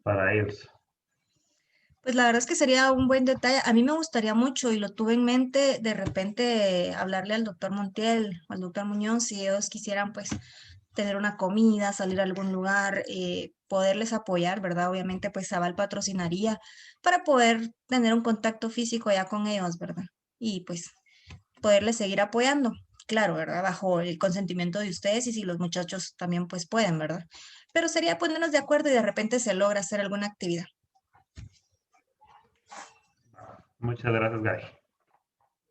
para ellos. Pues la verdad es que sería un buen detalle. A mí me gustaría mucho y lo tuve en mente de repente hablarle al doctor Montiel o al doctor Muñoz si ellos quisieran pues tener una comida, salir a algún lugar, poderles apoyar, ¿verdad? Obviamente pues Zaval patrocinaría para poder tener un contacto físico ya con ellos, ¿verdad? Y pues poderles seguir apoyando, claro, ¿verdad? Bajo el consentimiento de ustedes y si los muchachos también pues pueden, ¿verdad? Pero sería ponernos de acuerdo y de repente se logra hacer alguna actividad. Muchas gracias, Gaby.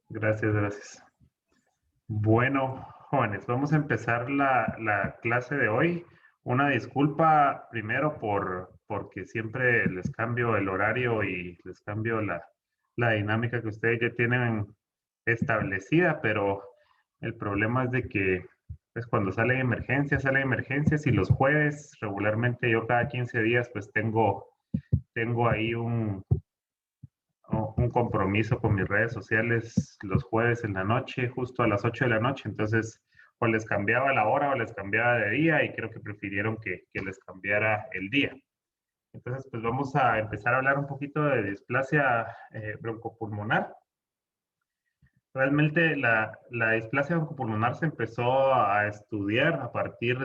Gracias, gracias. Bueno, jóvenes, vamos a empezar la clase de hoy. Una disculpa primero porque siempre les cambio el horario y les cambio la dinámica que ustedes ya tienen establecida, pero el problema es de que pues cuando salen emergencias y los jueves, regularmente yo cada 15 días pues tengo ahí un compromiso con mis redes sociales los jueves en la noche, justo a las 8 de la noche, entonces o les cambiaba la hora o les cambiaba de día y creo que prefirieron que les cambiara el día. Entonces, pues vamos a empezar a hablar un poquito de displasia broncopulmonar. Realmente la displasia broncopulmonar se empezó a estudiar a partir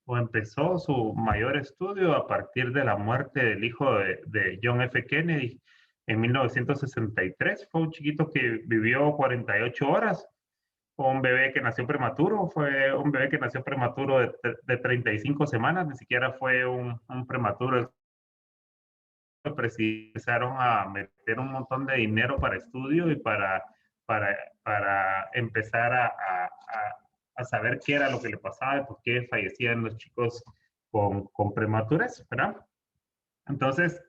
o empezó su mayor estudio a partir de la muerte del hijo de John F. Kennedy en 1963. Fue un chiquito que vivió 48 horas. Fue un bebé que nació prematuro, fue un bebé que nació prematuro de 35 semanas, ni siquiera fue un prematuro. Empezaron a meter un montón de dinero para estudio y para empezar a saber qué era lo que le pasaba y por qué fallecían los chicos con prematurez, ¿verdad? Entonces,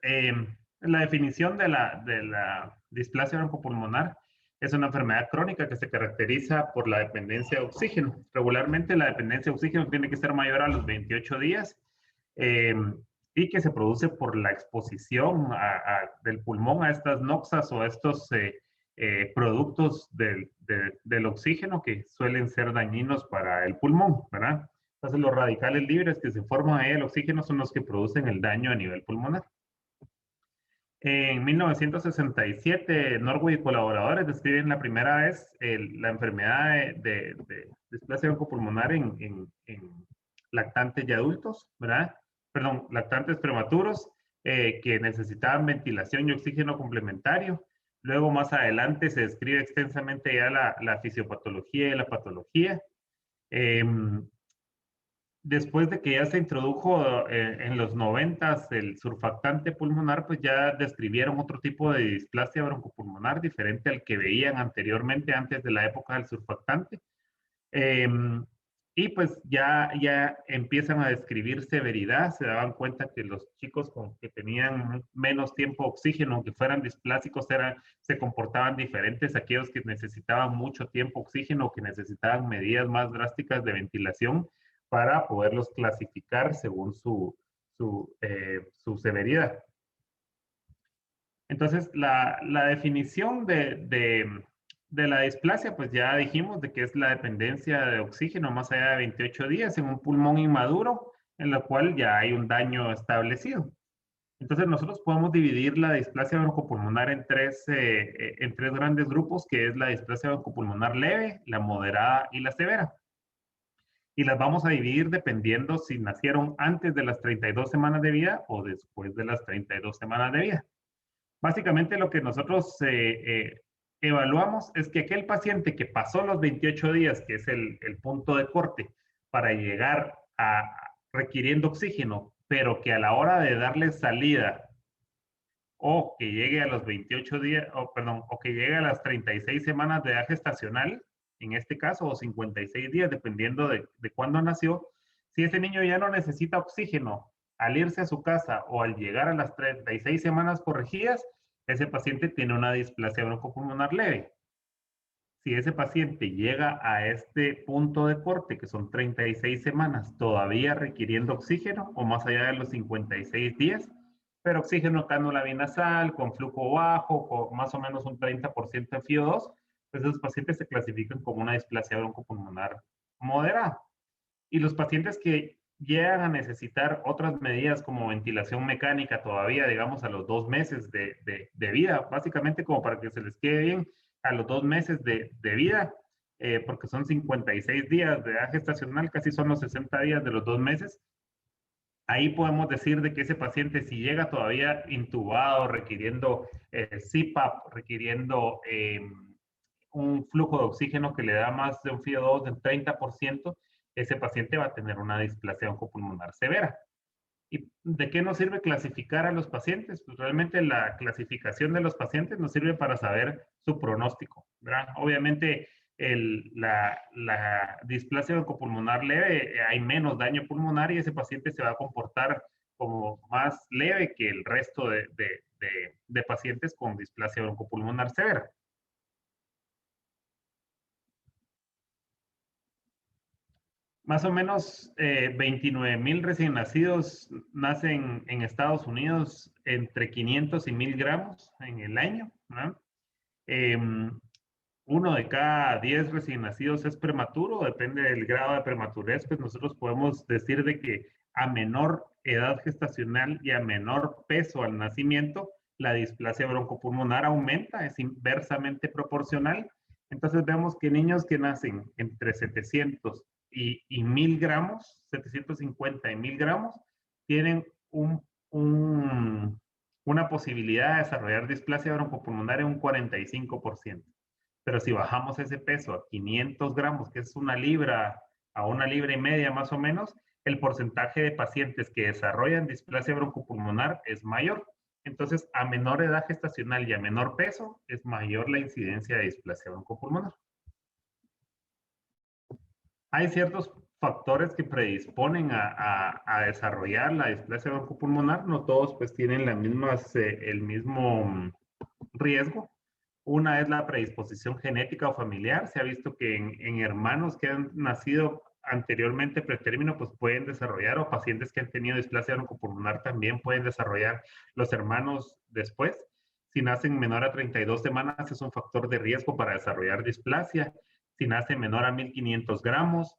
la definición de la displasia broncopulmonar es una enfermedad crónica que se caracteriza por la dependencia de oxígeno. Regularmente la dependencia de oxígeno tiene que ser mayor a los 28 días eh, y que se produce por la exposición del pulmón a estas noxas o a estos productos del oxígeno que suelen ser dañinos para el pulmón, ¿verdad? Entonces, los radicales libres que se forman ahí del oxígeno son los que producen el daño a nivel pulmonar. En 1967, Norwood y colaboradores describen la primera vez la enfermedad de displasia broncopulmonar en lactantes y adultos, ¿verdad? Perdón, lactantes prematuros que necesitaban ventilación y oxígeno complementario. Luego, más adelante, se describe extensamente ya la fisiopatología y la patología. Después de que ya se introdujo en los 90 el surfactante pulmonar, pues ya describieron otro tipo de displasia broncopulmonar diferente al que veían anteriormente, antes de la época del surfactante. Eh, y pues ya empiezan a describir severidad, se daban cuenta que los chicos que tenían menos tiempo oxígeno, aunque fueran displásicos, se comportaban diferentes a aquellos que necesitaban mucho tiempo oxígeno, que necesitaban medidas más drásticas de ventilación para poderlos clasificar según su severidad. Entonces, la definición de la displasia, pues ya dijimos de que es la dependencia de oxígeno más allá de 28 días en un pulmón inmaduro, en la cual ya hay un daño establecido. Entonces, nosotros podemos dividir la displasia broncopulmonar en tres grandes grupos, que es la displasia broncopulmonar leve, la moderada y la severa. Y las vamos a dividir dependiendo si nacieron antes de las 32 semanas de vida o después de las 32 semanas de vida. Básicamente lo que nosotros evaluamos es que aquel paciente que pasó los 28 días, que es el punto de corte, para llegar a requiriendo oxígeno, pero que a la hora de darle salida o que llegue a los 28 días, o que llegue a las 36 semanas de edad gestacional, en este caso, o 56 días, dependiendo de cuándo nació, si ese niño ya no necesita oxígeno al irse a su casa o al llegar a las 36 semanas corregidas, ese paciente tiene una displasia broncopulmonar leve. Si ese paciente llega a este punto de corte, que son 36 semanas, todavía requiriendo oxígeno o más allá de los 56 días, pero oxígeno cánula binasal, con flujo bajo, con más o menos un 30% de FiO2, pues esos pacientes se clasifican como una displasia broncopulmonar moderada. Y los pacientes que llegan a necesitar otras medidas como ventilación mecánica todavía, digamos, a los 2 meses de vida, básicamente como para que se les quede bien a los 2 meses de vida, porque son 56 días de edad gestacional, casi son los 60 días de los 2 meses. Ahí podemos decir de que ese paciente, si llega todavía intubado, requiriendo CPAP, requiriendo un flujo de oxígeno que le da más de un FIO2 del 30%, ese paciente va a tener una displasia oncopulmonar severa. ¿Y de qué nos sirve clasificar a los pacientes? Pues realmente la clasificación de los pacientes nos sirve para saber su pronóstico, ¿verdad? Obviamente la displasia oncopulmonar leve, hay menos daño pulmonar y ese paciente se va a comportar como más leve que el resto de pacientes con displasia oncopulmonar severa. Más o menos 29,000 recién nacidos nacen en Estados Unidos entre 500 y 1,000 gramos en el año, ¿no? 1 de cada 10 recién nacidos es prematuro, depende del grado de prematurez, pues nosotros podemos decir de que a menor edad gestacional y a menor peso al nacimiento, la displasia broncopulmonar aumenta, es inversamente proporcional. Entonces vemos que niños que nacen entre 700 y 1,000 gramos, 750 y 1,000 gramos, tienen una posibilidad de desarrollar displasia broncopulmonar en un 45%. Pero si bajamos ese peso a 500 gramos, que es 1 libra a 1,5 libras más o menos, el porcentaje de pacientes que desarrollan displasia broncopulmonar es mayor. Entonces, a menor edad gestacional y a menor peso, es mayor la incidencia de displasia broncopulmonar. Hay ciertos factores que predisponen a desarrollar la displasia broncopulmonar. No todos pues tienen el mismo riesgo. Una es la predisposición genética o familiar. Se ha visto que en hermanos que han nacido anteriormente pretérmino, pues pueden desarrollar, o pacientes que han tenido displasia broncopulmonar también pueden desarrollar los hermanos después. Si nacen menor a 32 semanas, es un factor de riesgo para desarrollar displasia. Si nace menor a 1,500 gramos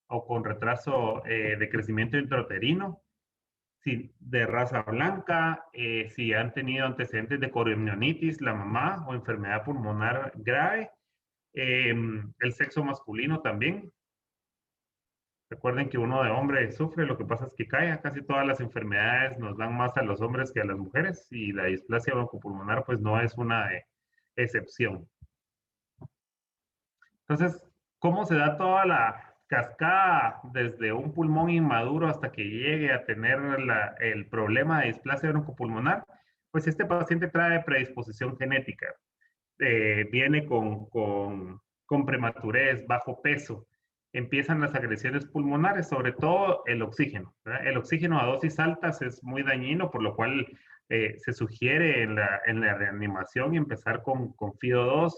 o con retraso de crecimiento intrauterino, si de raza blanca, si han tenido antecedentes de coriomionitis, la mamá, o enfermedad pulmonar grave, el sexo masculino también. Recuerden que uno de hombre sufre, lo que pasa es que cae. Casi todas las enfermedades nos dan más a los hombres que a las mujeres y la displasia broncopulmonar pues no es una excepción. Entonces, ¿cómo se da toda la cascada desde un pulmón inmaduro hasta que llegue a tener el problema de displasia broncopulmonar? Pues este paciente trae predisposición genética, viene con prematurez, bajo peso, empiezan las agresiones pulmonares, sobre todo el oxígeno, ¿verdad? El oxígeno a dosis altas es muy dañino, por lo cual se sugiere en la reanimación empezar con FIO2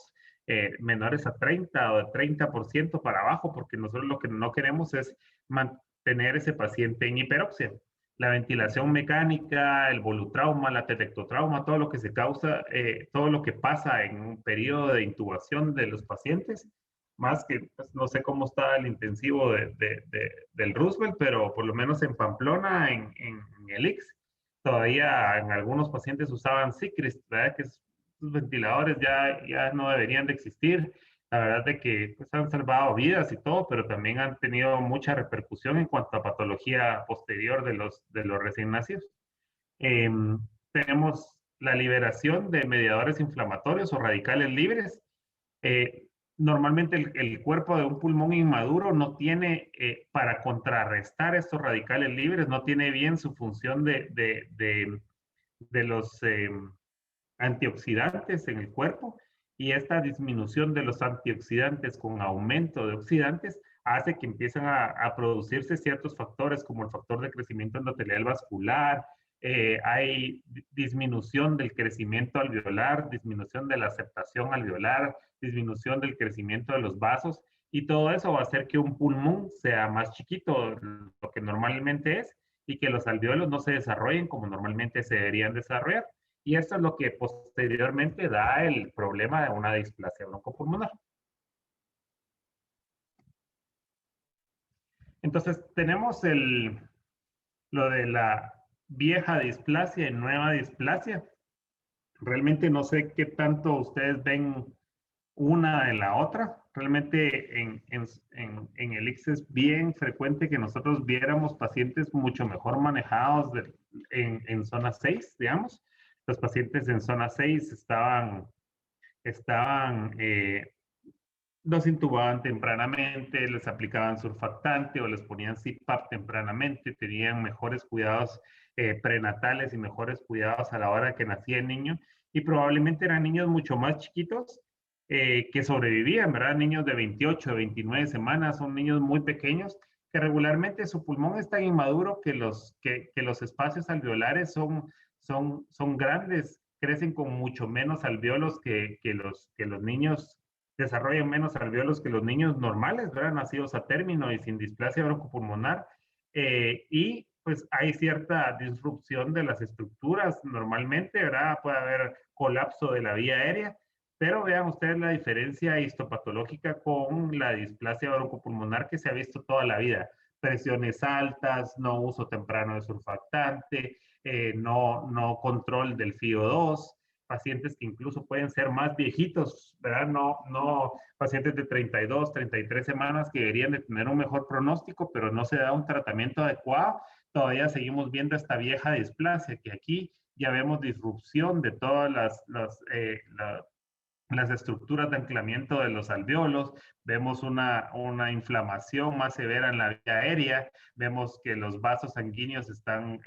menores a 30 o de 30% para abajo, porque nosotros lo que no queremos es mantener ese paciente en hiperoxia. La ventilación mecánica, el volutrauma, la telectotrauma, todo lo que se causa, todo lo que pasa en un periodo de intubación de los pacientes, más que, pues, no sé cómo está el intensivo del Roosevelt, pero por lo menos en Pamplona, en el IX, todavía en algunos pacientes usaban Cicrist, ¿verdad? Que esos ventiladores ya no deberían de existir. La verdad de que pues, han salvado vidas y todo, pero también han tenido mucha repercusión en cuanto a patología posterior de los recién nacidos. Tenemos la liberación de mediadores inflamatorios o radicales libres. Normalmente el cuerpo de un pulmón inmaduro no tiene, para contrarrestar estos radicales libres, no tiene bien su función de los antioxidantes en el cuerpo, y esta disminución de los antioxidantes con aumento de oxidantes hace que empiecen a producirse ciertos factores como el factor de crecimiento endotelial vascular, hay disminución del crecimiento alveolar, disminución de la aceptación alveolar, disminución del crecimiento de los vasos, y todo eso va a hacer que un pulmón sea más chiquito de lo que normalmente es y que los alveolos no se desarrollen como normalmente se deberían desarrollar. Y esto es lo que posteriormente da el problema de una displasia broncopulmonar. Entonces, tenemos lo de la vieja displasia y nueva displasia. Realmente no sé qué tanto ustedes ven una en la otra. Realmente en el ICSS es bien frecuente que nosotros viéramos pacientes mucho mejor manejados en zona 6, digamos. Los pacientes en zona 6 estaban los intubaban tempranamente, les aplicaban surfactante o les ponían CPAP tempranamente, tenían mejores cuidados prenatales y mejores cuidados a la hora que nacía el niño, y probablemente eran niños mucho más chiquitos que sobrevivían, ¿verdad? Niños de 28, 29 semanas, son niños muy pequeños que regularmente su pulmón es tan inmaduro que los espacios alveolares son grandes, crecen con mucho menos alveolos que los niños desarrollan menos alveolos que los niños normales, ¿verdad? Nacidos a término y sin displasia broncopulmonar. Y pues hay cierta disrupción de las estructuras normalmente, ¿verdad? Puede haber colapso de la vía aérea, pero vean ustedes la diferencia histopatológica con la displasia broncopulmonar que se ha visto toda la vida. Presiones altas, no uso temprano de surfactante, no control del FiO2, pacientes que incluso pueden ser más viejitos, ¿verdad? No pacientes de 32, 33 semanas que deberían de tener un mejor pronóstico, pero no se da un tratamiento adecuado. Todavía seguimos viendo esta vieja displasia, que aquí ya vemos disrupción de todas las estructuras de anclamiento de los alveolos, vemos una inflamación más severa en la vía aérea, vemos que los vasos sanguíneos están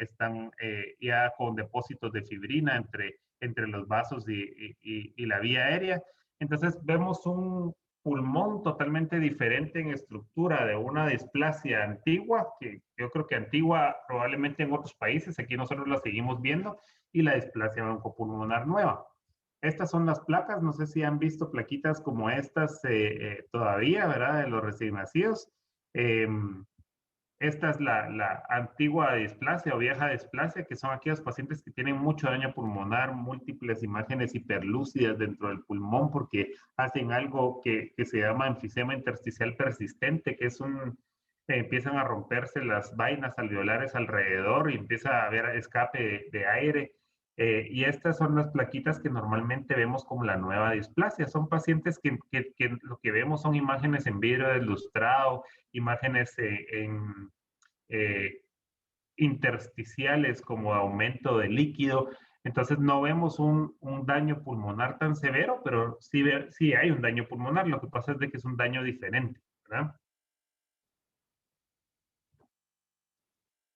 ya con depósitos de fibrina entre los vasos y la vía aérea. Entonces vemos un pulmón totalmente diferente en estructura de una displasia antigua, que yo creo que antigua probablemente en otros países, aquí nosotros la seguimos viendo, y la displasia broncopulmonar nueva. Estas son las placas, no sé si han visto plaquitas como estas todavía, ¿verdad? De los recién nacidos. Eh, Esta es la antigua displasia o vieja displasia, que son aquellos pacientes que tienen mucho daño pulmonar, múltiples imágenes hiperlúcidas dentro del pulmón porque hacen algo que se llama enfisema intersticial persistente, que es empiezan a romperse las vainas alveolares alrededor y empieza a haber escape de aire. Y estas son las plaquitas que normalmente vemos como la nueva displasia. Son pacientes que lo que vemos son imágenes en vidrio deslustrado, imágenes eh, intersticiales como aumento de líquido. Entonces no vemos un daño pulmonar tan severo, pero sí hay un daño pulmonar. Lo que pasa es de que es un daño diferente, ¿verdad?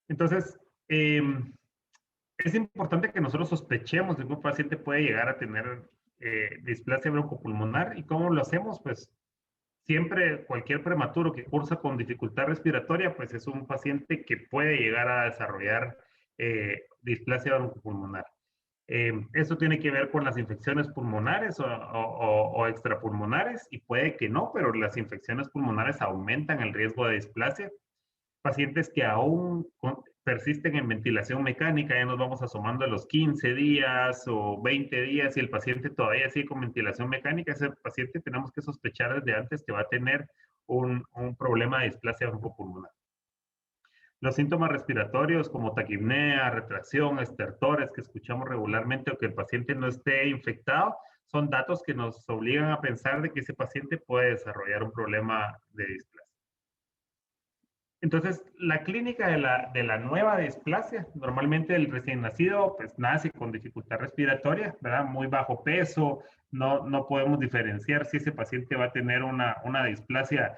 Entonces, es importante que nosotros sospechemos de que un paciente puede llegar a tener displasia broncopulmonar. ¿Y cómo lo hacemos? Pues siempre cualquier prematuro que cursa con dificultad respiratoria, pues es un paciente que puede llegar a desarrollar displasia broncopulmonar. Eso tiene que ver con las infecciones pulmonares o extrapulmonares y puede que no, pero las infecciones pulmonares aumentan el riesgo de displasia. Pacientes que aún persisten en ventilación mecánica, ya nos vamos asomando a los 15 días o 20 días y el paciente todavía sigue con ventilación mecánica, ese paciente tenemos que sospechar desde antes que va a tener un problema de displasia broncopulmonar. Los síntomas respiratorios como taquipnea, retracción, estertores que escuchamos regularmente o que el paciente no esté infectado, son datos que nos obligan a pensar de que ese paciente puede desarrollar un problema de displasia. Entonces, la clínica de la nueva displasia, normalmente el recién nacido pues nace con dificultad respiratoria, ¿verdad? Muy bajo peso, no podemos diferenciar si ese paciente va a tener una displasia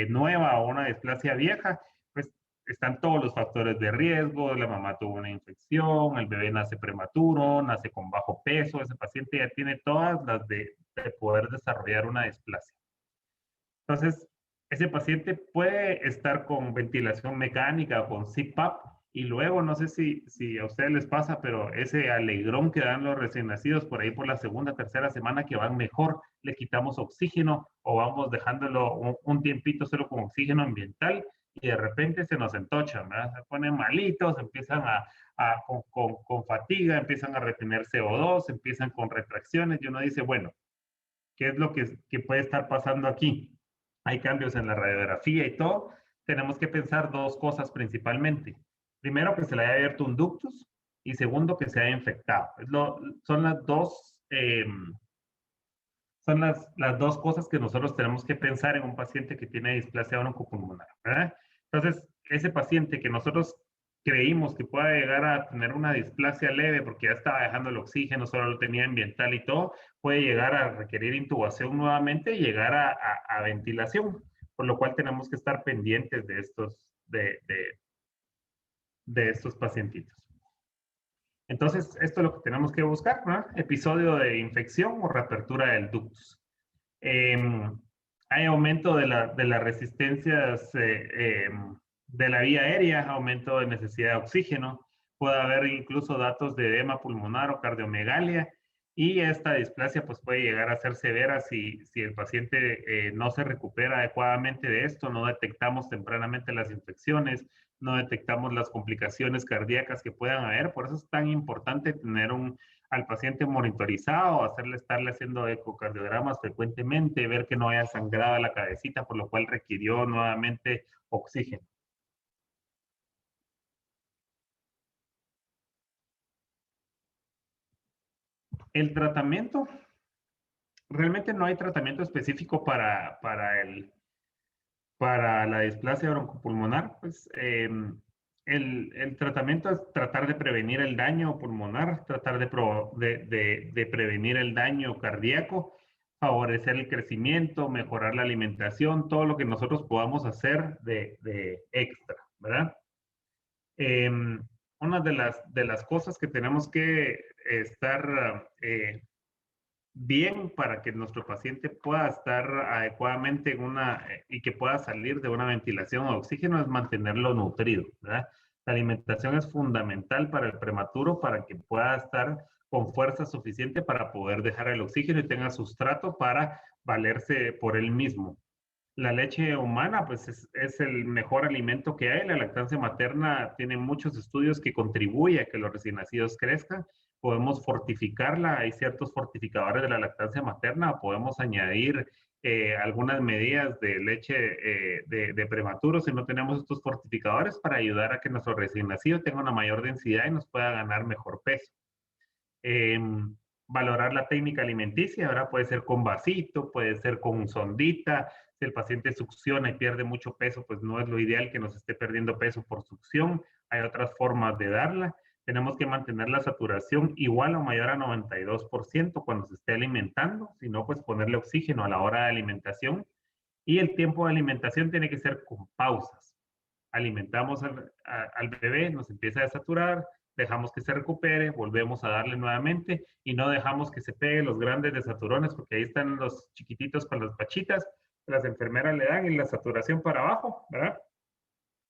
nueva o una displasia vieja, pues están todos los factores de riesgo, la mamá tuvo una infección, el bebé nace prematuro, nace con bajo peso, ese paciente ya tiene todas las de poder desarrollar una displasia. Entonces, ese paciente puede estar con ventilación mecánica o con CPAP y luego, no sé si a ustedes les pasa, pero ese alegrón que dan los recién nacidos por ahí por la segunda, tercera semana que van mejor, le quitamos oxígeno o vamos dejándolo un tiempito solo con oxígeno ambiental y de repente se nos entochan, ¿verdad? Se ponen malitos, empiezan con fatiga, empiezan a retener CO2, empiezan con retracciones y uno dice, bueno, ¿qué es lo que puede estar pasando aquí? Hay cambios en la radiografía y todo. Tenemos que pensar dos cosas principalmente. Primero, que se le haya abierto un ductus y segundo, que se haya infectado. Son las dos, las dos cosas que nosotros tenemos que pensar en un paciente que tiene displasia broncopulmonar, ¿verdad? Entonces, ese paciente que nosotros creímos que pueda llegar a tener una displasia leve porque ya estaba dejando el oxígeno, solo lo tenía ambiental y todo, puede llegar a requerir intubación nuevamente y llegar a ventilación, por lo cual tenemos que estar pendientes de estos pacientitos. Entonces, esto es lo que tenemos que buscar, ¿no? Episodio de infección o reapertura del ductus. Hay aumento de las resistencias de la vía aérea, aumento de necesidad de oxígeno, puede haber incluso datos de edema pulmonar o cardiomegalia, y esta displasia pues puede llegar a ser severa si el paciente no se recupera adecuadamente de esto, no detectamos tempranamente las infecciones, no detectamos las complicaciones cardíacas que puedan haber. Por eso es tan importante tener al paciente monitorizado, estarle haciendo ecocardiogramas frecuentemente, ver que no haya sangrado la cabecita, por lo cual requirió nuevamente oxígeno. El tratamiento, realmente no hay tratamiento específico para la displasia broncopulmonar. Pues el tratamiento es tratar de prevenir el daño pulmonar, tratar de prevenir el daño cardíaco, favorecer el crecimiento, mejorar la alimentación, todo lo que nosotros podamos hacer de extra, ¿verdad? Una de las cosas que tenemos que estar bien para que nuestro paciente pueda estar adecuadamente y que pueda salir de una ventilación o oxígeno es mantenerlo nutrido, ¿verdad? La alimentación es fundamental para el prematuro para que pueda estar con fuerza suficiente para poder dejar el oxígeno y tenga sustrato para valerse por él mismo. La leche humana, pues es el mejor alimento que hay. La lactancia materna tiene muchos estudios que contribuyen a que los recién nacidos crezcan. Podemos fortificarla, hay ciertos fortificadores de la lactancia materna, podemos añadir algunas medidas de leche de prematuro si no tenemos estos fortificadores para ayudar a que nuestro recién nacido tenga una mayor densidad y nos pueda ganar mejor peso. Valorar la técnica alimenticia, ¿verdad? Puede ser con vasito, puede ser con sondita. Si el paciente succiona y pierde mucho peso, pues no es lo ideal que nos esté perdiendo peso por succión. Hay otras formas de darla. Tenemos que mantener la saturación igual o mayor a 92% cuando se esté alimentando, si no, pues ponerle oxígeno a la hora de alimentación. Y el tiempo de alimentación tiene que ser con pausas. Alimentamos al bebé, nos empieza a desaturar, dejamos que se recupere, volvemos a darle nuevamente y no dejamos que se peguen los grandes desaturones, porque ahí están los chiquititos con las pachitas, las enfermeras le dan y la saturación para abajo, ¿verdad?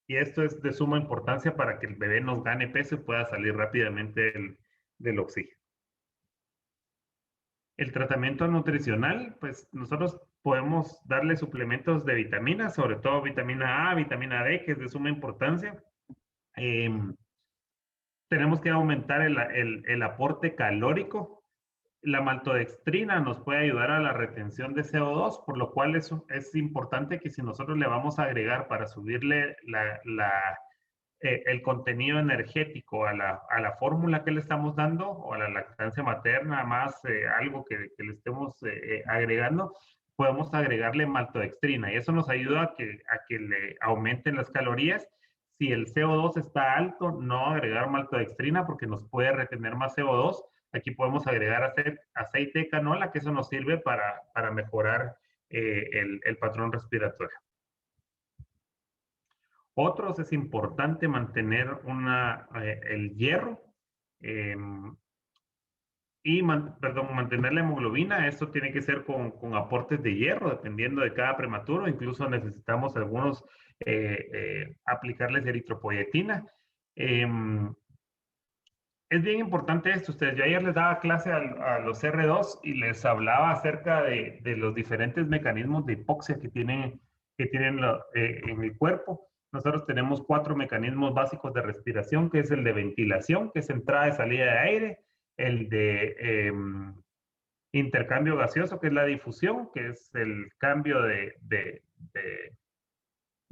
Y esto es de suma importancia para que el bebé nos gane peso y pueda salir rápidamente del oxígeno. El tratamiento nutricional, pues nosotros podemos darle suplementos de vitaminas, sobre todo vitamina A, vitamina D, que es de suma importancia. Tenemos que aumentar el aporte calórico. La maltodextrina nos puede ayudar a la retención de CO2, por lo cual es importante que si nosotros le vamos a agregar para subirle el contenido energético a la fórmula que le estamos dando o a la lactancia materna, más algo que le estemos agregando, podemos agregarle maltodextrina y eso nos ayuda a que le aumenten las calorías. Si el CO2 está alto, no agregar maltodextrina porque nos puede retener más CO2. Aquí podemos agregar aceite de canola, que eso nos sirve para mejorar el patrón respiratorio. Otros es importante mantener el hierro mantener la hemoglobina. Esto tiene que ser con aportes de hierro, dependiendo de cada prematuro. Incluso necesitamos algunos aplicarles eritropoyetina. Es bien importante esto. Yo ayer les daba clase a los R2 y les hablaba acerca de los diferentes mecanismos de hipoxia que tienen en el cuerpo. Nosotros tenemos 4 mecanismos básicos de respiración, que es el de ventilación, que es entrada y salida de aire, el de intercambio gaseoso, que es la difusión, que es el cambio de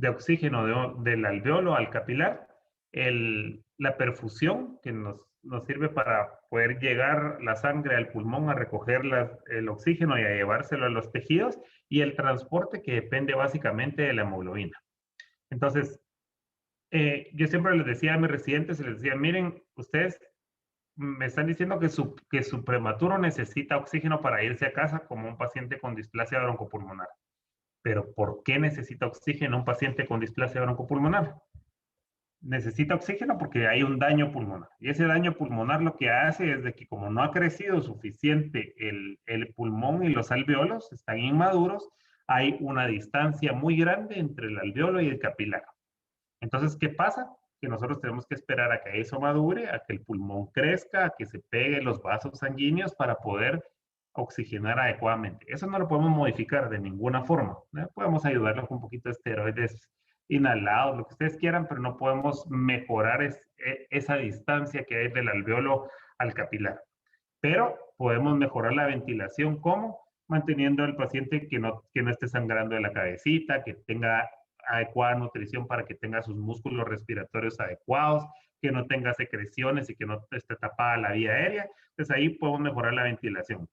oxígeno del alveolo al capilar, la perfusión, que nos sirve para poder llegar la sangre al pulmón a recoger el oxígeno y a llevárselo a los tejidos, y el transporte, que depende básicamente de la hemoglobina. Entonces, yo siempre les decía a mis residentes, les decía, miren, ustedes me están diciendo que su prematuro necesita oxígeno para irse a casa como un paciente con displasia broncopulmonar. Pero ¿por qué necesita oxígeno un paciente con displasia broncopulmonar? Necesita oxígeno porque hay un daño pulmonar. Y ese daño pulmonar lo que hace es de que como no ha crecido suficiente el pulmón y los alveolos, están inmaduros, hay una distancia muy grande entre el alveolo y el capilar. Entonces, ¿qué pasa? Que nosotros tenemos que esperar a que eso madure, a que el pulmón crezca, a que se peguen los vasos sanguíneos para poder oxigenar adecuadamente. Eso no lo podemos modificar de ninguna forma, ¿no? Podemos ayudarlo con un poquito de esteroides inhalados, lo que ustedes quieran, pero no podemos mejorar esa distancia que hay del alveolo al capilar. Pero podemos mejorar la ventilación, ¿cómo? Manteniendo al paciente que no esté sangrando de la cabecita, que tenga adecuada nutrición para que tenga sus músculos respiratorios adecuados, que no tenga secreciones y que no esté tapada la vía aérea. Entonces ahí podemos mejorar la ventilación.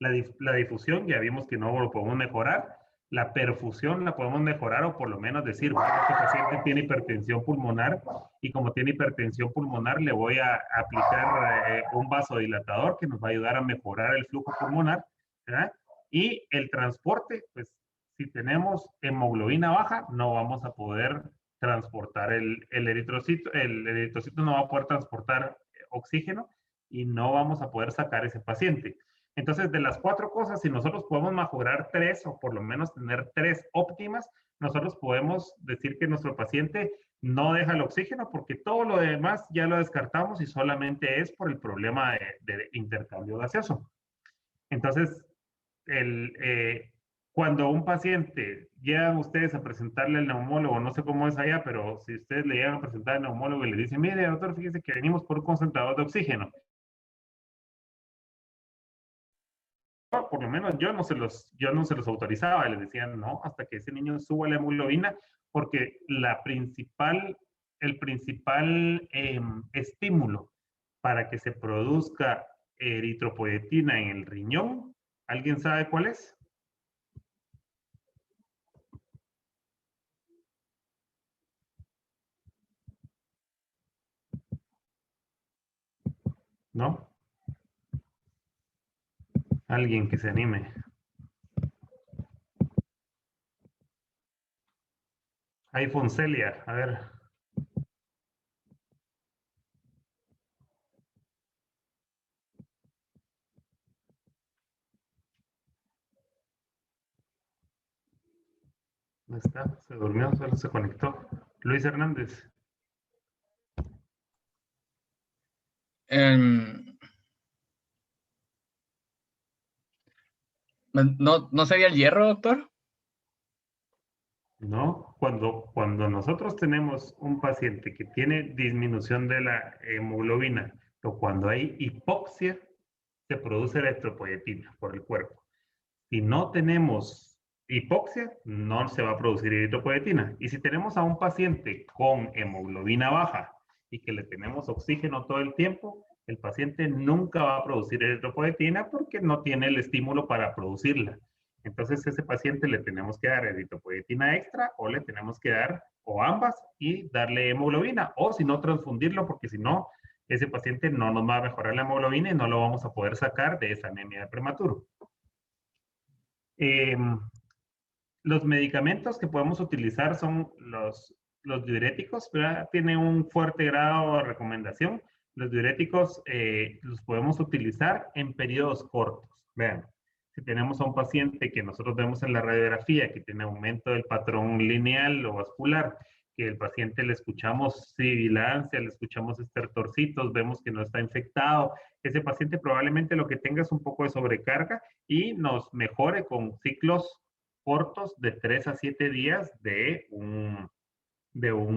La difusión ya vimos que no lo podemos mejorar. La perfusión la podemos mejorar, o por lo menos decir, bueno, este paciente tiene hipertensión pulmonar y como tiene hipertensión pulmonar le voy a aplicar un vasodilatador que nos va a ayudar a mejorar el flujo pulmonar, ¿verdad? Y el transporte, pues si tenemos hemoglobina baja, no vamos a poder transportar el eritrocito. El eritrocito no va a poder transportar oxígeno y no vamos a poder sacar ese paciente. Entonces, de las 4 cosas, si nosotros podemos mejorar 3 o por lo menos tener 3 óptimas, nosotros podemos decir que nuestro paciente no deja el oxígeno porque todo lo demás ya lo descartamos y solamente es por el problema de intercambio gaseoso. Entonces, cuando un paciente llegan ustedes a presentarle al neumólogo, no sé cómo es allá, pero si ustedes le llegan a presentar al neumólogo y le dicen, mire, doctor, fíjese que venimos por un concentrador de oxígeno. Por lo menos yo no se los autorizaba, les decía no, hasta que ese niño suba la hemoglobina, porque el principal estímulo para que se produzca eritropoyetina en el riñón, ¿alguien sabe cuál es? ¿No? Alguien que se anime. Ahí Fonselia, a ver. ¿Dónde está? Se durmió, solo se conectó. Luis Hernández. ¿No sería el hierro, doctor? No, cuando nosotros tenemos un paciente que tiene disminución de la hemoglobina, o cuando hay hipoxia, se produce eritropoyetina por el cuerpo. Si no tenemos hipoxia, no se va a producir eritropoyetina. Y si tenemos a un paciente con hemoglobina baja y que le tenemos oxígeno todo el tiempo, el paciente nunca va a producir eritropoyetina porque no tiene el estímulo para producirla. Entonces, a ese paciente le tenemos que dar eritropoyetina extra o le tenemos que dar o ambas y darle hemoglobina, o si no, transfundirlo, porque si no, ese paciente no nos va a mejorar la hemoglobina y no lo vamos a poder sacar de esa anemia de prematuro. Los medicamentos que podemos utilizar son los diuréticos, ¿verdad? Tiene un fuerte grado de recomendación. Los diuréticos los podemos utilizar en periodos cortos. Vean, si tenemos a un paciente que nosotros vemos en la radiografía que tiene aumento del patrón lineal o vascular, que el paciente le escuchamos sibilancia, le escuchamos estertorcitos, vemos que no está infectado, ese paciente probablemente lo que tenga es un poco de sobrecarga y nos mejore con ciclos cortos de 3 a 7 días de un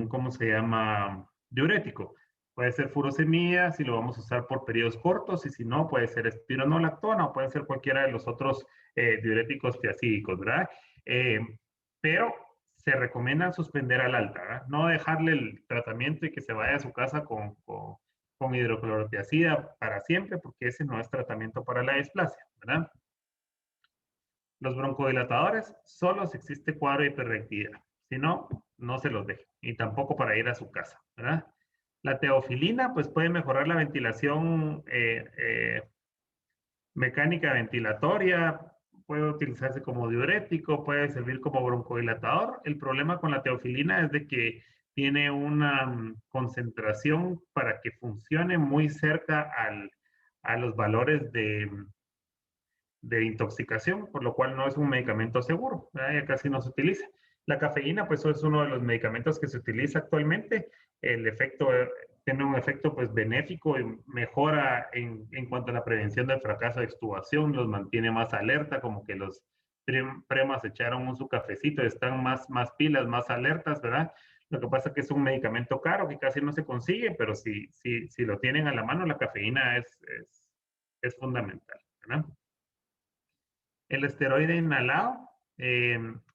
¿cómo se llama? Diurético. Puede ser furosemida si lo vamos a usar por periodos cortos, y si no, puede ser espironolactona o puede ser cualquiera de los otros diuréticos tiazídicos, ¿verdad? Pero se recomienda suspender al alta, ¿verdad? No dejarle el tratamiento y que se vaya a su casa con hidroclorotiazida para siempre, porque ese no es tratamiento para la displasia, ¿verdad? Los broncodilatadores, solo si existe cuadro de hiperreactividad. Si no, no se los deje. Y tampoco para ir a su casa, ¿verdad? La teofilina, pues puede mejorar la ventilación mecánica ventilatoria, puede utilizarse como diurético, puede servir como broncodilatador. El problema con la teofilina es de que tiene una concentración para que funcione muy cerca a los valores de intoxicación, por lo cual no es un medicamento seguro, ¿verdad? Ya casi no se utiliza. La cafeína, pues es uno de los medicamentos que se utiliza actualmente. El efecto tiene un efecto pues benéfico y mejora en cuanto a la prevención del fracaso de extubación, los mantiene más alerta, como que los premas echaron su cafecito, están más pilas, más alertas, ¿verdad? Lo que pasa es que es un medicamento caro que casi no se consigue, pero si lo tienen a la mano, la cafeína es fundamental, ¿verdad? El esteroide inhalado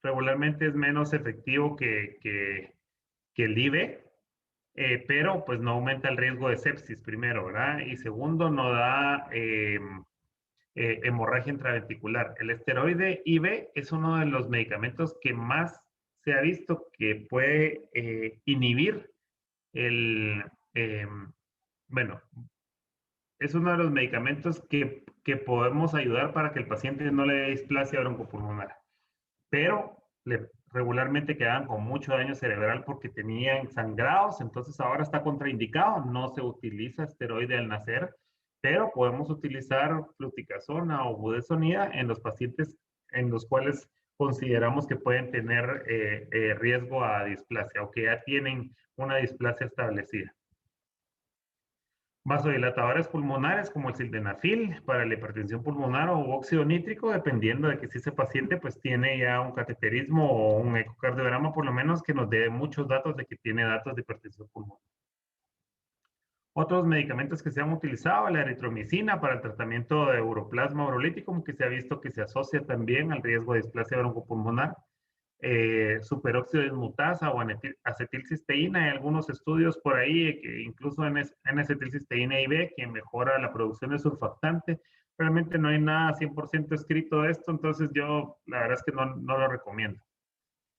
regularmente es menos efectivo que el IV, pero pues no aumenta el riesgo de sepsis primero, ¿verdad? Y segundo, no da hemorragia intraventricular. El esteroide IV es uno de los medicamentos que más se ha visto que puede inhibir el, bueno, es uno de los medicamentos que podemos ayudar para que el paciente no le dé displasia broncopulmonar, pero regularmente quedaban con mucho daño cerebral porque tenían sangrados, entonces ahora está contraindicado, no se utiliza esteroide al nacer, pero podemos utilizar fluticasona o budesonida en los pacientes en los cuales consideramos que pueden tener riesgo a displasia o que ya tienen una displasia establecida. Vasodilatadores pulmonares como el sildenafil para la hipertensión pulmonar o óxido nítrico, dependiendo de que si ese paciente pues tiene ya un cateterismo o un ecocardiograma, por lo menos que nos dé muchos datos de que tiene datos de hipertensión pulmonar. Otros medicamentos que se han utilizado, la eritromicina para el tratamiento de uroplasma urolítico, que se ha visto que se asocia también al riesgo de displasia broncopulmonar. Superóxido de dismutasa o acetilcisteína. Hay algunos estudios por ahí que incluso en N-acetilcisteína IV que mejora la producción de surfactante. Realmente no hay nada 100% escrito de esto, entonces yo la verdad es que no lo recomiendo.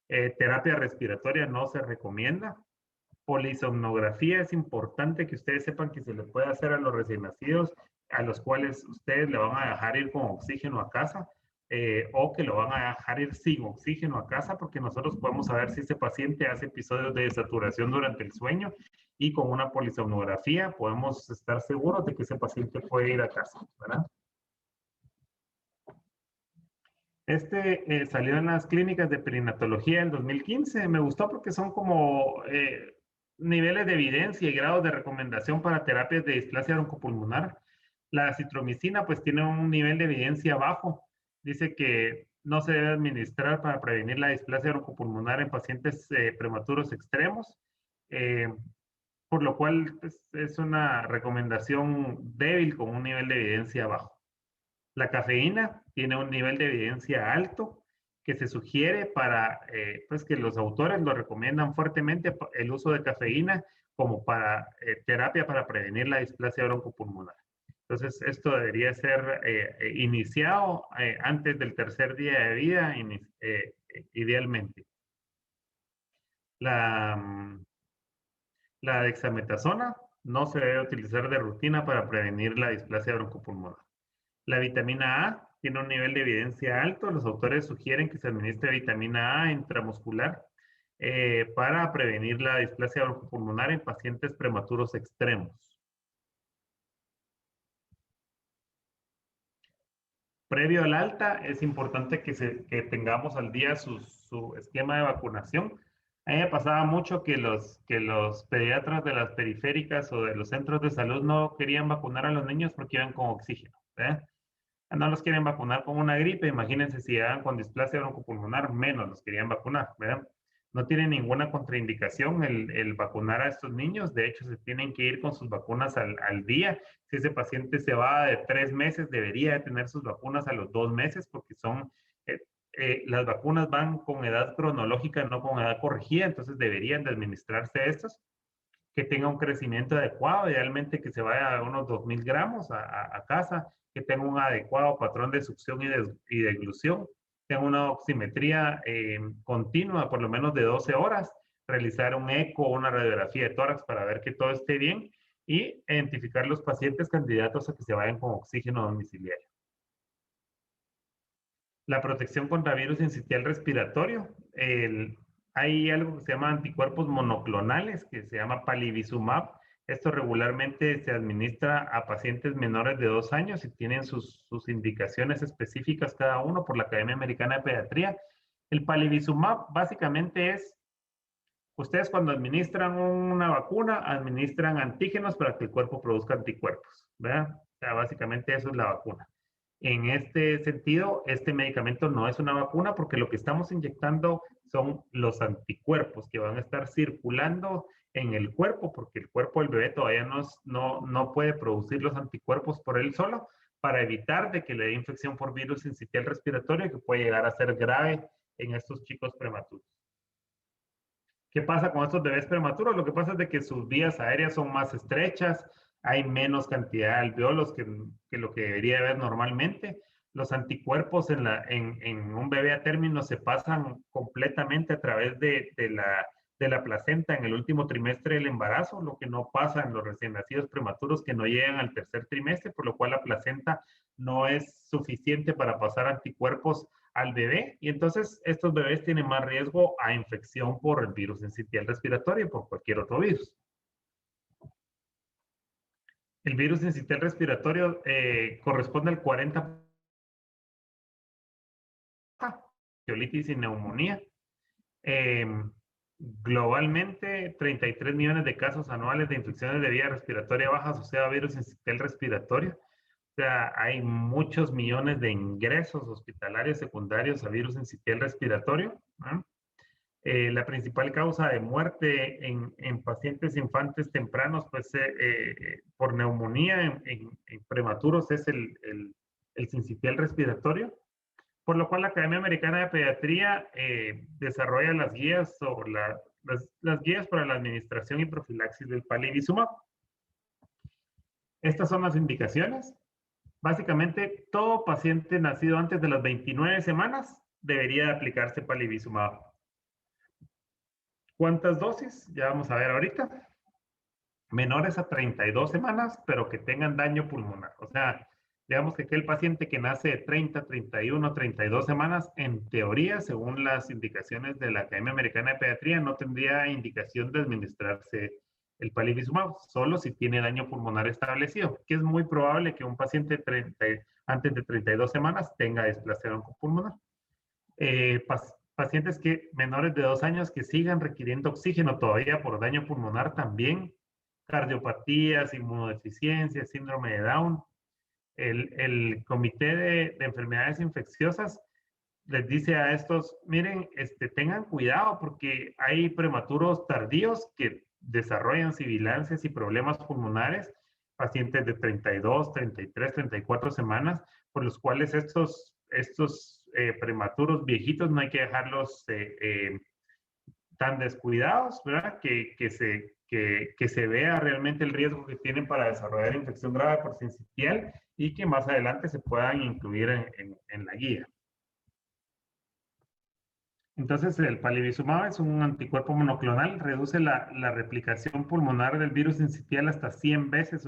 Terapia respiratoria no se recomienda. Polisomnografía es importante que ustedes sepan que se le puede hacer a los recién nacidos, a los cuales ustedes le van a dejar ir con oxígeno a casa. O que lo van a dejar ir sin oxígeno a casa, porque nosotros podemos saber si ese paciente hace episodios de desaturación durante el sueño y con una polisomnografía podemos estar seguros de que ese paciente puede ir a casa, ¿verdad? Salió en las clínicas de perinatología en 2015. Me gustó porque son como niveles de evidencia y grados de recomendación para terapias de displasia broncopulmonar. La acitromicina pues tiene un nivel de evidencia bajo. Dice que no se debe administrar para prevenir la displasia broncopulmonar en pacientes prematuros extremos, por lo cual pues, es una recomendación débil con un nivel de evidencia bajo. La cafeína tiene un nivel de evidencia alto que se sugiere para, pues que los autores lo recomiendan fuertemente el uso de cafeína como para terapia para prevenir la displasia broncopulmonar. Entonces, esto debería ser iniciado antes del tercer día de vida, idealmente. La dexametasona no se debe utilizar de rutina para prevenir la displasia broncopulmonar. La vitamina A tiene un nivel de evidencia alto. Los autores sugieren que se administre vitamina A intramuscular para prevenir la displasia broncopulmonar en pacientes prematuros extremos. Previo al alta, es importante que tengamos al día su esquema de vacunación. A mí me pasaba mucho que los pediatras de las periféricas o de los centros de salud no querían vacunar a los niños porque iban con oxígeno, ¿verdad? No los quieren vacunar con una gripe, imagínense si llegan con displasia broncopulmonar, menos los querían vacunar, ¿verdad? No tiene ninguna contraindicación el vacunar a estos niños, de hecho se tienen que ir con sus vacunas al día. Si ese paciente se va de 3 meses, debería de tener sus vacunas a los 2 meses porque son las vacunas van con edad cronológica, no con edad corregida, entonces deberían de administrarse estas, que tenga un crecimiento adecuado, idealmente que se vaya a unos 2000 gramos a casa, que tenga un adecuado patrón de succión y de eglución, tenga una oximetría continua, por lo menos de 12 horas, realizar un eco o una radiografía de tórax para ver que todo esté bien y identificar los pacientes candidatos a que se vayan con oxígeno domiciliario. La protección contra virus sincitial respiratorio. Hay algo que se llama anticuerpos monoclonales, que se llama palivizumab. Esto regularmente se administra a pacientes menores de 2 años y tienen sus indicaciones específicas cada uno por la Academia Americana de Pediatría. El palivizumab básicamente es, ustedes cuando administran una vacuna, administran antígenos para que el cuerpo produzca anticuerpos, ¿verdad? O sea, básicamente eso es la vacuna. En este sentido, este medicamento no es una vacuna porque lo que estamos inyectando son los anticuerpos que van a estar circulando en el cuerpo, porque el cuerpo del bebé todavía no puede producir los anticuerpos por él solo, para evitar de que le dé infección por virus sincitial respiratorio que puede llegar a ser grave en estos chicos prematuros. ¿Qué pasa con estos bebés prematuros? Lo que pasa es de que sus vías aéreas son más estrechas, hay menos cantidad de alveolos que lo que debería haber normalmente. Los anticuerpos en un bebé a término se pasan completamente a través de la placenta en el último trimestre del embarazo, lo que no pasa en los recién nacidos prematuros que no llegan al tercer trimestre, por lo cual la placenta no es suficiente para pasar anticuerpos al bebé, y entonces estos bebés tienen más riesgo a infección por el virus sincitial respiratorio y por cualquier otro virus. El virus sincitial respiratorio corresponde al 40% bronquiolitis y neumonía. Globalmente, 33 millones de casos anuales de infecciones de vía respiratoria baja asociadas a virus sincitial respiratorio. O sea, hay muchos millones de ingresos hospitalarios secundarios a virus sincitial respiratorio, ¿no? La principal causa de muerte en pacientes infantes tempranos, pues por neumonía en prematuros es el sincitial respiratorio, por lo cual la Academia Americana de Pediatría desarrolla las guías sobre las guías para la administración y profilaxis del palivizumab. Estas son las indicaciones. Básicamente, todo paciente nacido antes de las 29 semanas debería de aplicarse palivizumab. ¿Cuántas dosis? Ya vamos a ver ahorita. Menores a 32 semanas, pero que tengan daño pulmonar. O sea, digamos que aquel paciente que nace de 30, 31, 32 semanas, en teoría, según las indicaciones de la Academia Americana de Pediatría, no tendría indicación de administrarse el palivizumab, solo si tiene daño pulmonar establecido, que es muy probable que un paciente antes de 32 semanas tenga displasia oncopulmonar. Pacientes menores de 2 años que sigan requiriendo oxígeno todavía por daño pulmonar también, cardiopatías, inmunodeficiencia, síndrome de Down. El Comité de Enfermedades Infecciosas les dice a estos, miren, tengan cuidado porque hay prematuros tardíos que desarrollan sibilancias y problemas pulmonares, pacientes de 32, 33, 34 semanas, por los cuales estos prematuros viejitos no hay que dejarlos tan descuidados, ¿verdad? Que se vea realmente el riesgo que tienen para desarrollar infección grave por sincitial y que más adelante se puedan incluir en la guía. Entonces, el palivizumab es un anticuerpo monoclonal, reduce la replicación pulmonar del virus sincitial hasta 100 veces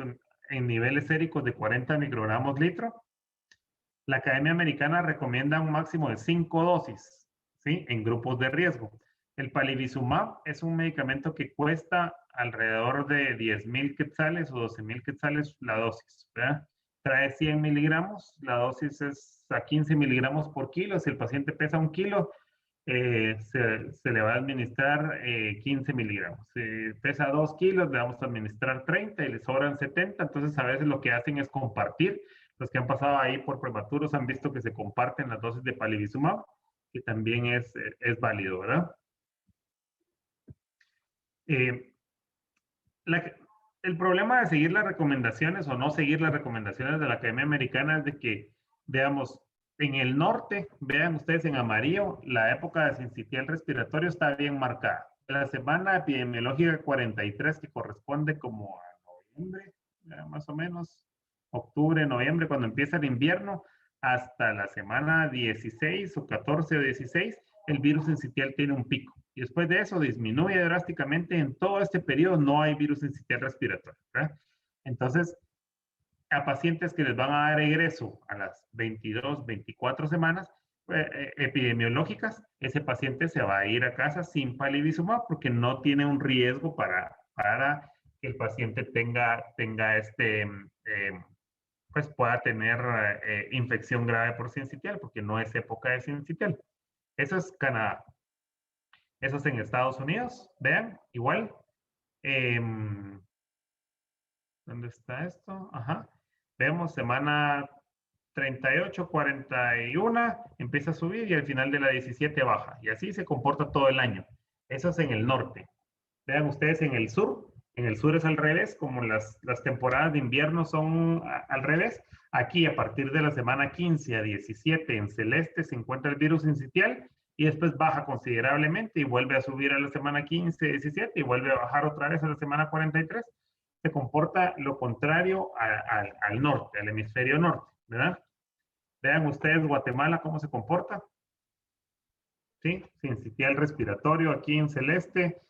en niveles séricos de 40 microgramos litro. La Academia Americana recomienda un máximo de 5 dosis, ¿sí? En grupos de riesgo. El palivizumab es un medicamento que cuesta alrededor de 10,000 quetzales o 12,000 quetzales la dosis, ¿verdad? Trae 100 miligramos, la dosis es a 15 miligramos por kilo. Si el paciente pesa 1 kilo, se le va a administrar 15 miligramos. Si pesa 2 kilos, le vamos a administrar 30 y le sobran 70. Entonces, a veces lo que hacen es compartir. Los que han pasado ahí por prematuros han visto que se comparten las dosis de palivizumab, que también es válido, ¿verdad? El problema de seguir las recomendaciones o no seguir las recomendaciones de la Academia Americana es de que, veamos, En el norte, vean ustedes en amarillo, la época de sincitial respiratorio está bien marcada. La semana epidemiológica 43, que corresponde como a noviembre, más o menos, octubre, noviembre, cuando empieza el invierno, hasta la semana 16 o 14 o 16, el virus sincitial tiene un pico. Y después de eso disminuye drásticamente. En todo este periodo no hay virus sincitial respiratorio, ¿verdad? Entonces, a pacientes que les van a dar egreso a las 22, 24 semanas epidemiológicas, ese paciente se va a ir a casa sin palivizumab porque no tiene un riesgo para que el paciente tenga pues pueda tener infección grave por sincitial, porque no es época de sincitial. Eso es Canadá. Eso es en Estados Unidos. Vean, igual. ¿Dónde está esto? Ajá. Vemos semana 38, 41, empieza a subir y al final de la 17 baja. Y así se comporta todo el año. Eso es en el norte. Vean ustedes en el sur. En el sur es al revés, como las temporadas de invierno son al revés. Aquí, a partir de la semana 15 a 17, en celeste, se encuentra el virus sincitial y después baja considerablemente y vuelve a subir a la semana 15, 17 y vuelve a bajar otra vez a la semana 43. Se comporta lo contrario al norte, al hemisferio norte, ¿verdad? Vean ustedes Guatemala cómo se comporta. ¿Sí? Sincitial respiratorio aquí en celeste.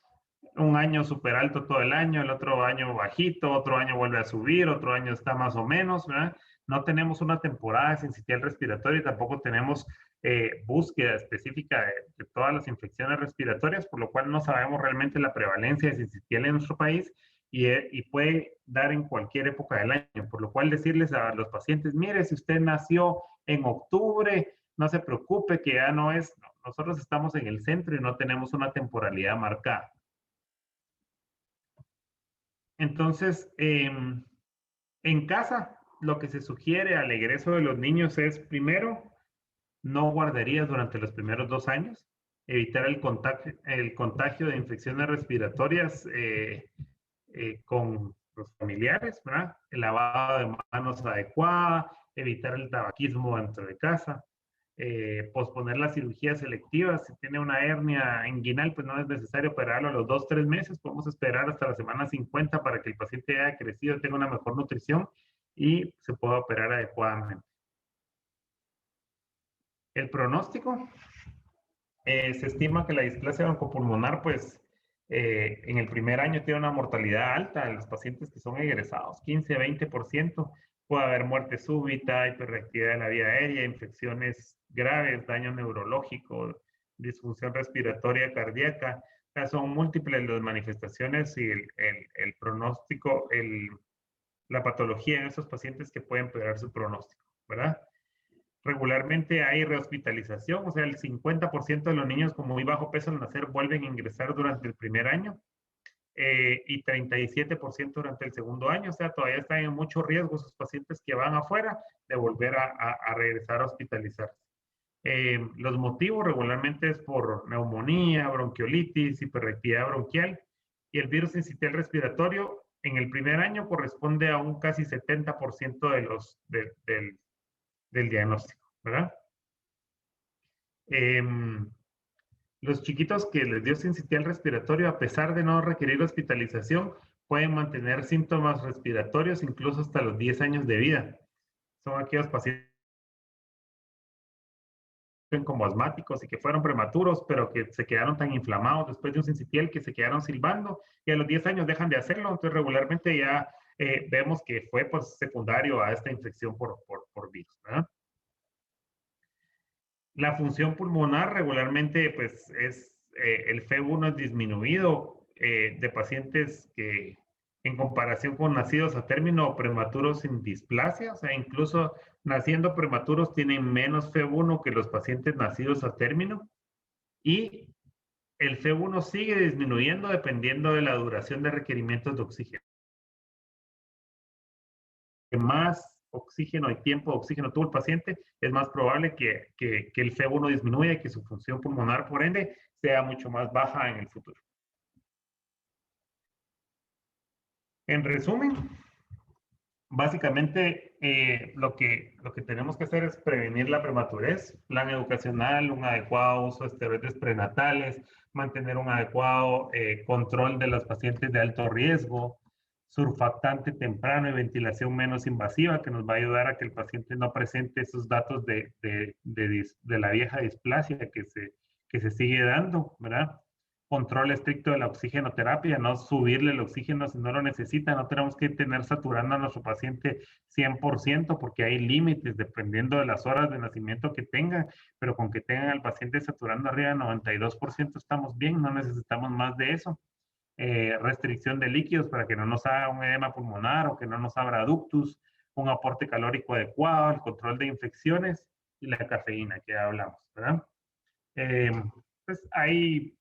Un año súper alto todo el año, el otro año bajito, otro año vuelve a subir, otro año está más o menos, ¿verdad? No tenemos una temporada de sincitial respiratorio y tampoco tenemos búsqueda específica de todas las infecciones respiratorias, por lo cual no sabemos realmente la prevalencia de sincitial en nuestro país y puede dar en cualquier época del año, por lo cual decirles a los pacientes, mire, si usted nació en octubre, no se preocupe que ya no es, no, nosotros estamos en el centro y no tenemos una temporalidad marcada. Entonces, en casa, lo que se sugiere al egreso de los niños es, primero, no guarderías durante los primeros 2 años, evitar el contagio de infecciones respiratorias con los familiares, ¿verdad? El lavado de manos adecuada, evitar el tabaquismo dentro de casa, posponer las cirugías selectivas. Si tiene una hernia inguinal, pues no es necesario operarlo a los 2, 3 meses. Podemos esperar hasta la semana 50 para que el paciente haya crecido, tenga una mejor nutrición y se pueda operar adecuadamente. El pronóstico, se estima que la displasia broncopulmonar, pues, en el primer año tiene una mortalidad alta en los pacientes que son egresados, 15-20%. Puede haber muerte súbita, hiperreactividad de la vía aérea, infecciones graves, daño neurológico, disfunción respiratoria cardíaca. O sea, son múltiples las manifestaciones y el pronóstico, la patología en esos pacientes que pueden empeorar su pronóstico, ¿verdad? Regularmente hay rehospitalización, o sea, el 50% de los niños con muy bajo peso al nacer vuelven a ingresar durante el primer año y 37% durante el segundo año, o sea, todavía están en mucho riesgo esos pacientes que van afuera de volver a regresar a hospitalizarse. Los motivos regularmente es por neumonía, bronquiolitis, hiperreactividad bronquial y el virus sincitial respiratorio en el primer año corresponde a un casi 70% del diagnóstico, ¿verdad? Los chiquitos que les dio sincitial respiratorio, a pesar de no requerir hospitalización, pueden mantener síntomas respiratorios incluso hasta los 10 años de vida. Son aquellos pacientes como asmáticos y que fueron prematuros, pero que se quedaron tan inflamados después de un sincitial que se quedaron silbando y a los 10 años dejan de hacerlo. Entonces, regularmente ya vemos que fue pues, secundario a esta infección por virus, ¿verdad? La función pulmonar regularmente pues es el F1 es disminuido de pacientes que en comparación con nacidos a término o prematuros sin displasia, o sea, incluso naciendo prematuros tienen menos F1 que los pacientes nacidos a término y el F1 sigue disminuyendo dependiendo de la duración de requerimientos de oxígeno. Más oxígeno y tiempo de oxígeno tuvo el paciente, es más probable que el F1 disminuya y que su función pulmonar, por ende, sea mucho más baja en el futuro. En resumen, básicamente, lo que tenemos que hacer es prevenir la prematurez, plan educacional, un adecuado uso de esteroides prenatales, mantener un adecuado control de los pacientes de alto riesgo, surfactante temprano y ventilación menos invasiva, que nos va a ayudar a que el paciente no presente esos datos de la vieja displasia que se sigue dando, ¿verdad? Control estricto de la oxigenoterapia, no subirle el oxígeno si no lo necesita, no tenemos que tener saturando a nuestro paciente 100% porque hay límites dependiendo de las horas de nacimiento que tenga, pero con que tengan al paciente saturando arriba de 92% estamos bien, no necesitamos más de eso. Restricción de líquidos para que no nos haga un edema pulmonar o que no nos abra ductus, un aporte calórico adecuado, el control de infecciones y la cafeína que ya hablamos, ¿verdad? Pues hay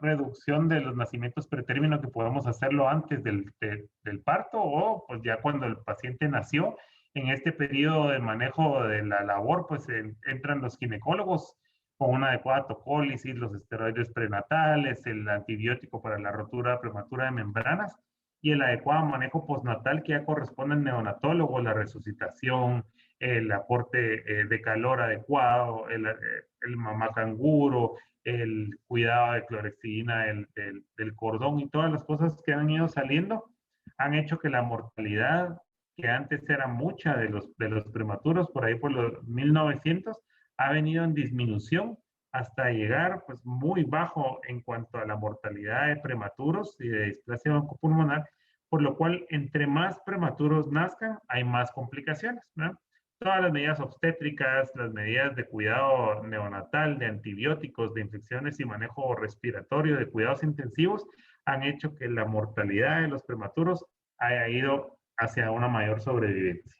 reducción de los nacimientos pretérmino que podemos hacerlo antes del parto o pues ya cuando el paciente nació. En este periodo de manejo de la labor, pues entran los ginecólogos con una adecuada tocólisis, los esteroides prenatales, el antibiótico para la rotura prematura de membranas y el adecuado manejo postnatal que ya corresponde al neonatólogo, la resucitación, el aporte de calor adecuado, el mamá canguro, el cuidado de clorexidina del cordón y todas las cosas que han ido saliendo han hecho que la mortalidad, que antes era mucha de los prematuros, por ahí por los 1900, ha venido en disminución hasta llegar pues muy bajo en cuanto a la mortalidad de prematuros y de displasia broncopulmonar, por lo cual entre más prematuros nazcan, hay más complicaciones, ¿no? Todas las medidas obstétricas, las medidas de cuidado neonatal, de antibióticos, de infecciones y manejo respiratorio, de cuidados intensivos, han hecho que la mortalidad de los prematuros haya ido hacia una mayor sobrevivencia.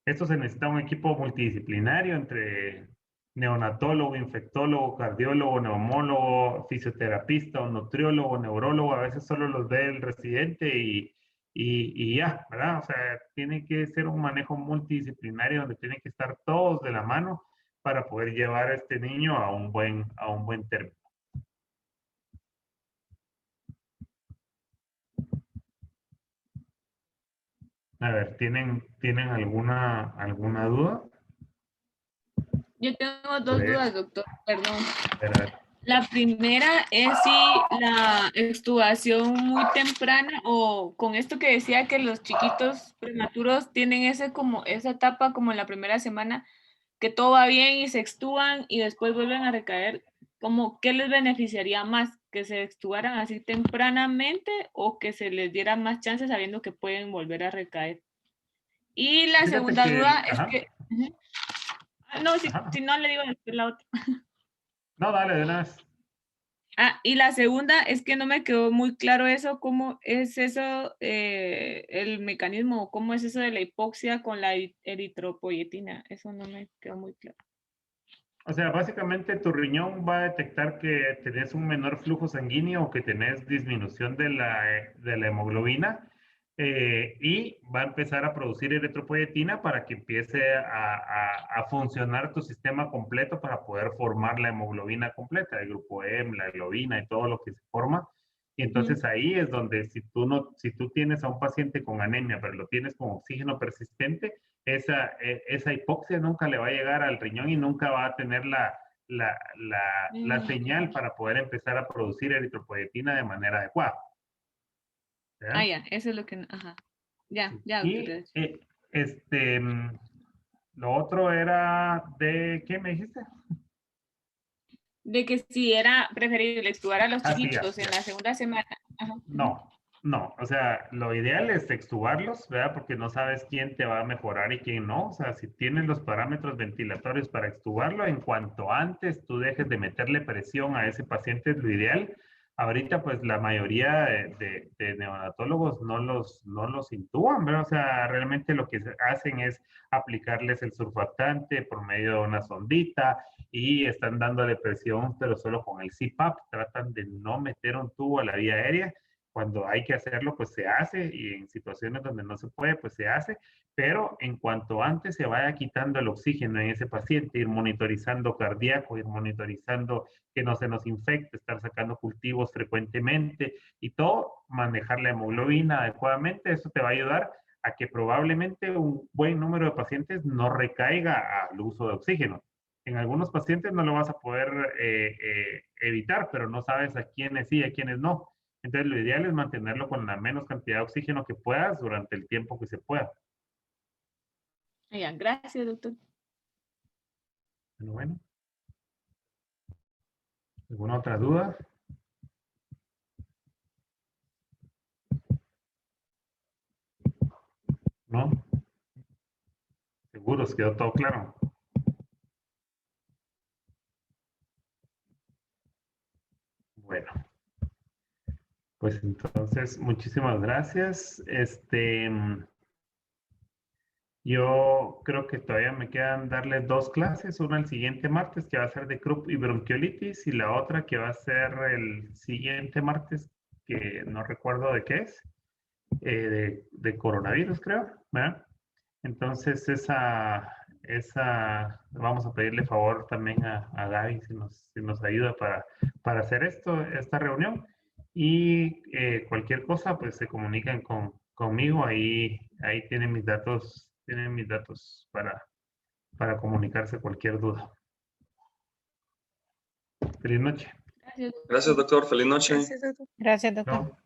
Esto se necesita un equipo multidisciplinario entre neonatólogo, infectólogo, cardiólogo, neumólogo, fisioterapista o nutriólogo, neurólogo. A veces solo los ve el residente y ya, ¿verdad? O sea, tiene que ser un manejo multidisciplinario donde tienen que estar todos de la mano para poder llevar a este niño a un buen término. A ver, ¿tienen alguna duda? Yo tengo dos dudas, doctor, perdón. Espera. La primera es si la extubación muy temprana o con esto que decía que los chiquitos prematuros tienen esa etapa como en la primera semana que todo va bien y se extuban y después vuelven a recaer, ¿qué les beneficiaría más? ¿Que se extubaran así tempranamente o que se les diera más chances sabiendo que pueden volver a recaer? Y la segunda duda es que... No, si no le digo después la otra. No, dale, de una vez. Y la segunda es que no me quedó muy claro eso, cómo es eso, el mecanismo, cómo es eso de la hipoxia con la eritropoyetina. Eso no me quedó muy claro. O sea, básicamente tu riñón va a detectar que tenés un menor flujo sanguíneo o que tenés disminución de la hemoglobina y va a empezar a producir eritropoyetina para que empiece a funcionar tu sistema completo para poder formar la hemoglobina completa, el grupo M, la globina y todo lo que se forma. Y entonces ahí es donde si tú tienes a un paciente con anemia, pero lo tienes con oxígeno persistente, esa hipoxia nunca le va a llegar al riñón y nunca va a tener la señal para poder empezar a producir eritropoyetina de manera adecuada. ¿Ya? Ya, eso es lo que... Ajá. Ya, sí. Ya. Y lo otro era de... ¿Qué me dijiste? De que si era preferible extubar a los chiquitos en la segunda semana. Ajá. No, o sea, lo ideal es extubarlos, ¿verdad? Porque no sabes quién te va a mejorar y quién no. O sea, si tienes los parámetros ventilatorios para extubarlo, en cuanto antes tú dejes de meterle presión a ese paciente es lo ideal. Ahorita, pues, la mayoría de neonatólogos no los intuban, ¿verdad? O sea, realmente lo que hacen es aplicarles el surfactante por medio de una sondita y están dándole presión, pero solo con el CPAP. Tratan de no meter un tubo a la vía aérea Cuando hay que hacerlo, pues se hace, y en situaciones donde no se puede, pues se hace, pero en cuanto antes se vaya quitando el oxígeno en ese paciente, ir monitorizando cardíaco, ir monitorizando que no se nos infecte, estar sacando cultivos frecuentemente y todo, manejar la hemoglobina adecuadamente, eso te va a ayudar a que probablemente un buen número de pacientes no recaiga al uso de oxígeno. En algunos pacientes no lo vas a poder evitar, pero no sabes a quiénes sí y a quiénes no. Entonces, lo ideal es mantenerlo con la menos cantidad de oxígeno que puedas durante el tiempo que se pueda. Ya, gracias, doctor. Bueno. ¿Alguna otra duda? ¿No? ¿Seguros? ¿Quedó todo claro? Bueno. Pues entonces, muchísimas gracias. Yo creo que todavía me quedan darles 2 clases, una el siguiente martes que va a ser de Krupp y bronquiolitis y la otra que va a ser el siguiente martes, que no recuerdo de qué es, de coronavirus creo, ¿verdad? Entonces esa vamos a pedirle favor también a Gaby si nos ayuda para hacer esta reunión. Y cualquier cosa, pues se comunican conmigo. Ahí tienen mis datos para comunicarse cualquier duda. Feliz noche. Gracias. Gracias, doctor. Feliz noche. Gracias, doctor. Gracias, doctor. Chao.